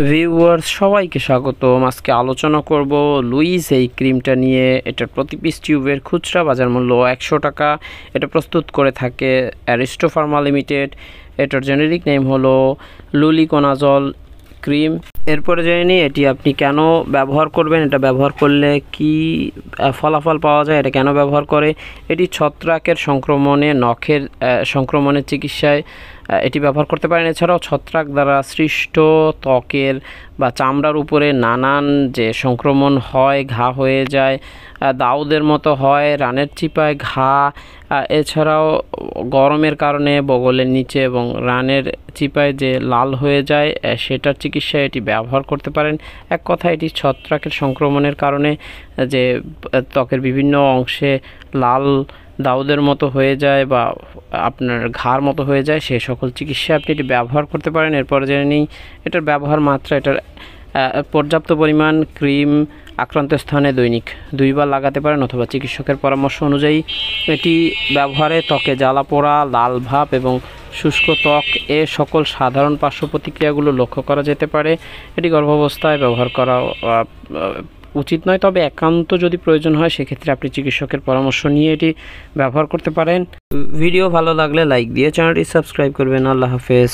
Viewers সবাইকে স্বাগতম। আজকে আলোচনা করব লুইস এই ক্রিমটা নিয়ে। এটার প্রতি পিস টিউবের খুচরা বাজার মূল্য 100 টাকা। এটা প্রস্তুত করে থাকে অ্যারিস্টো ফার্মা লিমিটেড। এটার জেনেরিক নেম হলো লুলিকোনাজল ক্রিম। এরপরে জেনে নিই এটি আপনি কেন ব্যবহার করবেন, এটা ব্যবহার করলে কি ফলাফল পাওয়া যায়, এটা কেন ব্যবহার করে। এটি ছত্রাকের সংক্রমণে, নখের সংক্রমণের চিকিৎসায় এটি ব্যবহার করতে পারেন। এছাড়াও ছত্রাক দ্বারা সৃষ্ট ত্বকের বা চামড়ার উপরে নানান যে সংক্রমণ হয়, ঘা হয়ে যায়, দাউদের মতো হয়, রানের চিপায় ঘা, এছাড়াও গরমের কারণে বগলের নিচে এবং রানের চিপায় যে লাল হয়ে যায়, সেটার চিকিৎসায় এটি ব্যবহার করতে পারেন। এক কথা এটি ছত্রাকের সংক্রমণের কারণে যে ত্বকের বিভিন্ন অংশে লাল দাউদের মতো হয়ে যায় বা আপনার ঘাড় মতো হয়ে যায়, সেই সকল চিকিৎসায় আপনি এটি ব্যবহার করতে পারেন। এরপর জেনে নিই এটার ব্যবহার মাত্রা। এটার পর্যাপ্ত পরিমাণ ক্রিম আক্রান্ত স্থানে দৈনিক 2 বার লাগাতে পারেন অথবা চিকিৎসকের পরামর্শ অনুযায়ী। এটি ব্যবহারে ত্বকে জ্বালা পোড়া, লাল ভাব এবং শুষ্ক ত্বক এ সকল সাধারণ পার্শ্ব প্রতিক্রিয়াগুলো লক্ষ্য করা যেতে পারে। এটি গর্ভাবস্থায় ব্যবহার করা উচিত নয়, তবে একান্ত যদি প্রয়োজন হয় সেক্ষেত্রে আপনি চিকিৎসকের পরামর্শ নিয়ে এটি ব্যবহার করতে পারেন। ভিডিও ভালো লাগলে লাইক দিয়ে চ্যানেলটি সাবস্ক্রাইব করবেন। আল্লাহ হাফেজ।